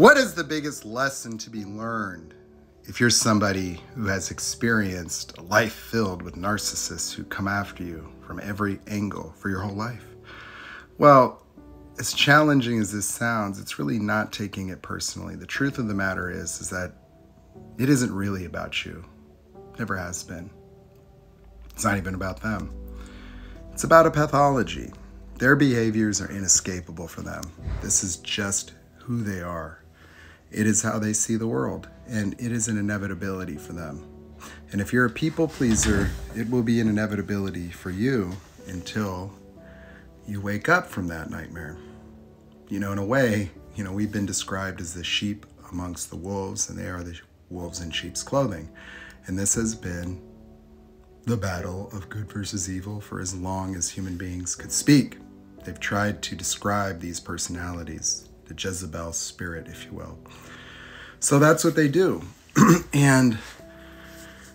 What is the biggest lesson to be learned if you're somebody who has experienced a life filled with narcissists who come after you from every angle for your whole life? Well, as challenging as this sounds, it's really not taking it personally. The truth of the matter is that it isn't really about you. Never has been. It's not even about them. It's about a pathology. Their behaviors are inescapable for them. This is just who they are. It is how they see the world, and it is an inevitability for them. And if you're a people pleaser, it will be an inevitability for you until you wake up from that nightmare. In a way, we've been described as the sheep amongst the wolves, and they are the wolves in sheep's clothing. And this has been the battle of good versus evil for as long as human beings could speak. They've tried to describe these personalities, the Jezebel spirit, if you will. So that's what they do. And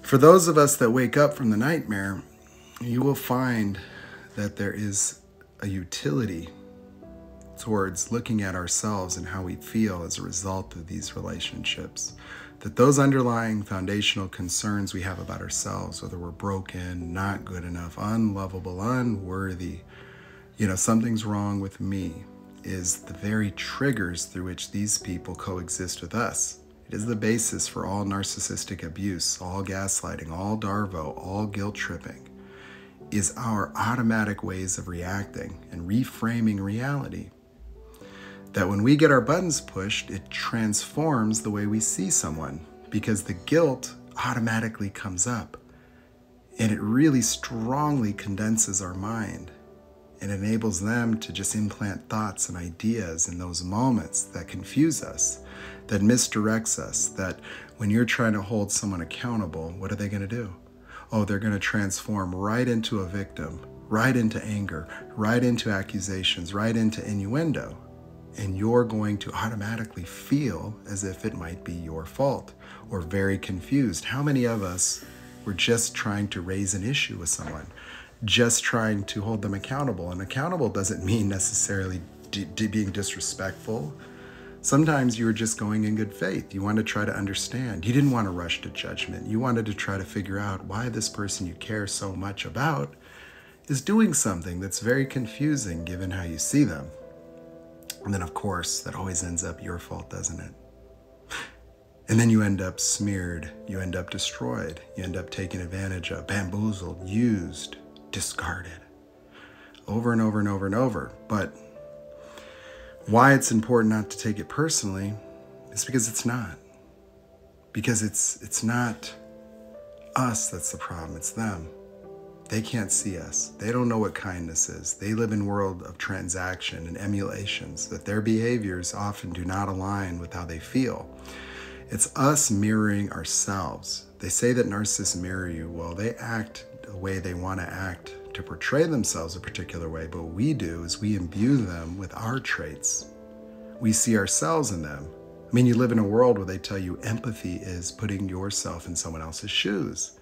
for those of us that wake up from the nightmare, you will find that there is a utility towards looking at ourselves and how we feel as a result of these relationships. That those underlying foundational concerns we have about ourselves, whether we're broken, not good enough, unlovable, unworthy, something's wrong with me, is the very triggers through which these people coexist with us. It is the basis for all narcissistic abuse, all gaslighting, all Darvo, all guilt tripping, is our automatic ways of reacting and reframing reality. That when we get our buttons pushed, it transforms the way we see someone because the guilt automatically comes up and it really strongly condenses our mind. It enables them to just implant thoughts and ideas in those moments that confuse us, that misdirects us, that when you're trying to hold someone accountable, what are they going to do? Oh, they're going to transform right into a victim, right into anger, right into accusations, right into innuendo. And you're going to automatically feel as if it might be your fault or very confused. How many of us were just trying to raise an issue with someone? Just trying to hold them accountable. And accountable doesn't mean necessarily being disrespectful. Sometimes you were just going in good faith. You wanted to try to understand. You didn't want to rush to judgment. You wanted to try to figure out why this person you care so much about is doing something that's very confusing given how you see them. And then, of course, that always ends up your fault, doesn't it? And then you end up smeared. You end up destroyed. You end up taken advantage of, bamboozled, used, discarded over and over and over and over. But why it's important not to take it personally is because it's not. Because it's not us that's the problem, it's them. They can't see us. They don't know what kindness is. They live in a world of transaction and emulations, that their behaviors often do not align with how they feel. It's us mirroring ourselves. They say that narcissists mirror you. Well, they act the way they want to act to portray themselves a particular way, but what we do is we imbue them with our traits. We see ourselves in them. I mean, you live in a world where they tell you empathy is putting yourself in someone else's shoes.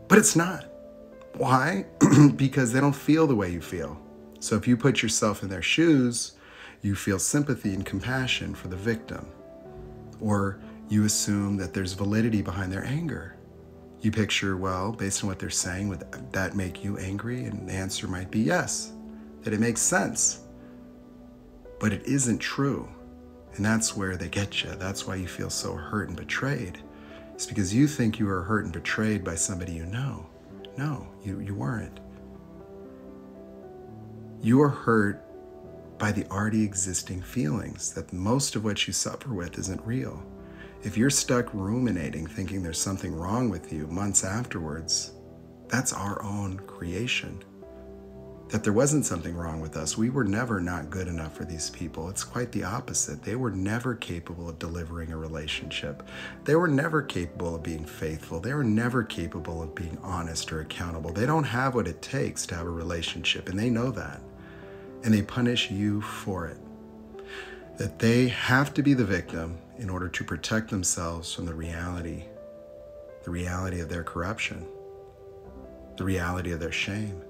But it's not. Why? Because they don't feel the way you feel. So if you put yourself in their shoes, you feel sympathy and compassion for the victim. Or you assume that there's validity behind their anger. You picture, well, based on what they're saying, would that make you angry? And the answer might be yes, that it makes sense. But it isn't true. And that's where they get you. That's why you feel so hurt and betrayed. It's because you think you were hurt and betrayed by somebody you know. No, you weren't. You were hurt by the already existing feelings, that most of what you suffer with isn't real. If you're stuck ruminating, thinking there's something wrong with you months afterwards, that's our own creation. That there wasn't something wrong with us. We were never not good enough for these people. It's quite the opposite. They were never capable of delivering a relationship. They were never capable of being faithful. They were never capable of being honest or accountable. They don't have what it takes to have a relationship, and they know that. And they punish you for it. That they have to be the victim in order to protect themselves from the reality of their corruption, the reality of their shame,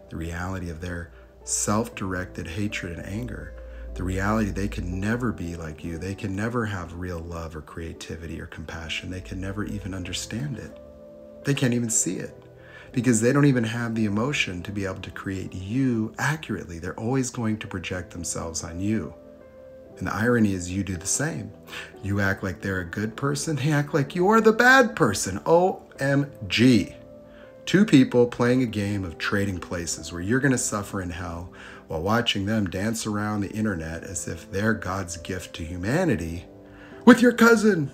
the reality of their self-directed hatred and anger, The reality, they can never be like you. They can never have real love or creativity or compassion. They can never even understand it. They can't even see it because they don't even have the emotion to be able to create you accurately. They're always going to project themselves on you. And the irony is you do the same. You act like they're a good person. They act like you're the bad person. OMG. Two people playing a game of trading places where you're going to suffer in hell while watching them dance around the internet as if they're God's gift to humanity with your cousin.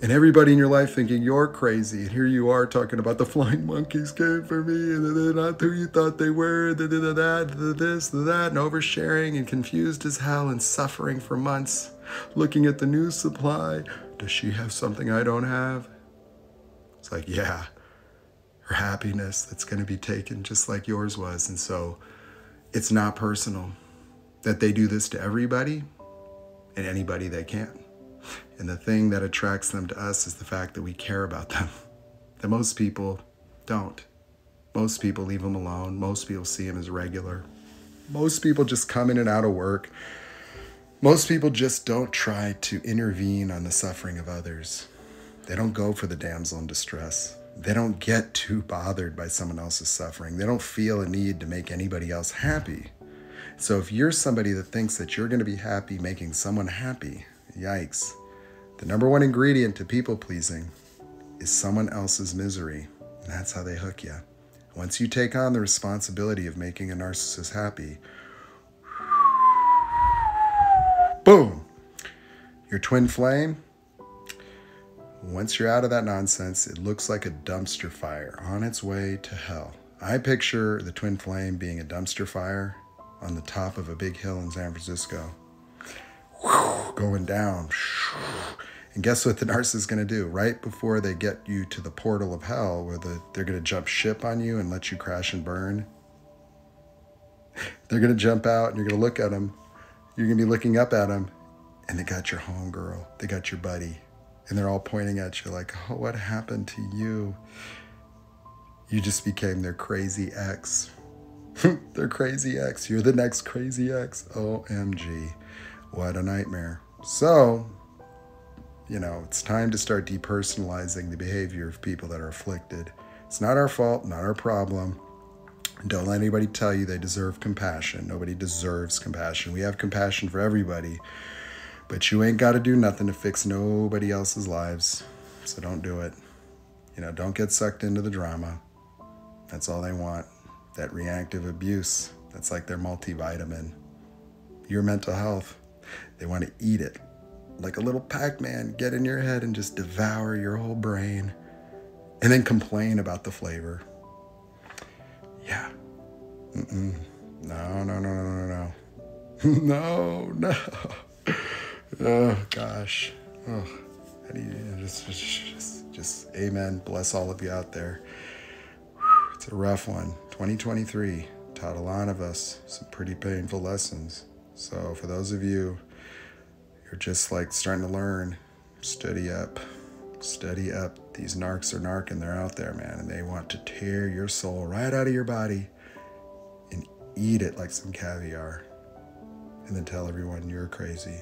And everybody in your life thinking you're crazy. And here you are talking about the flying monkeys came for me and they're not who you thought they were, this, that, and oversharing and confused as hell and suffering for months, looking at the news supply. Does she have something I don't have? It's like, yeah, her happiness that's going to be taken just like yours was. And so it's not personal that they do this to everybody and anybody they can. And the thing that attracts them to us is the fact that we care about them. That most people don't. Most people leave them alone. Most people see them as regular. Most people just come in and out of work. Most people just don't try to intervene on the suffering of others. They don't go for the damsel in distress. They don't get too bothered by someone else's suffering. They don't feel a need to make anybody else happy. So if you're somebody that thinks that you're going to be happy making someone happy, yikes. The number one ingredient to people pleasing is someone else's misery. And that's how they hook you. Once you take on the responsibility of making a narcissist happy, boom, your twin flame, once you're out of that nonsense, it looks like a dumpster fire on its way to hell. I picture the twin flame being a dumpster fire on the top of a big hill in San Francisco, going down. And guess what the narcissist is going to do? Right before they get you to the portal of hell, where they're going to jump ship on you and let you crash and burn, they're going to jump out and you're going to look at them. You're going to be looking up at them, and they got your homegirl. They got your buddy. And they're all pointing at you like, oh, what happened to you? You just became their crazy ex. Their crazy ex. You're the next crazy ex. OMG. What a nightmare. So, it's time to start depersonalizing the behavior of people that are afflicted. It's not our fault, not our problem. Don't let anybody tell you they deserve compassion. Nobody deserves compassion. We have compassion for everybody. But you ain't got to do nothing to fix nobody else's lives. So don't do it. Don't get sucked into the drama. That's all they want. That reactive abuse. That's like their multivitamin. Your mental health. They want to eat it. Like a little Pac-Man, get in your head and just devour your whole brain. And then complain about the flavor. Yeah. No. No. Oh, gosh. Oh, how do you just amen. Bless all of you out there. It's a rough one. 2023 taught a lot of us some pretty painful lessons. So for those of you, you're just like starting to learn, study up. These narcs are narking. They're out there, man. And they want to tear your soul right out of your body and eat it like some caviar. And then tell everyone you're crazy.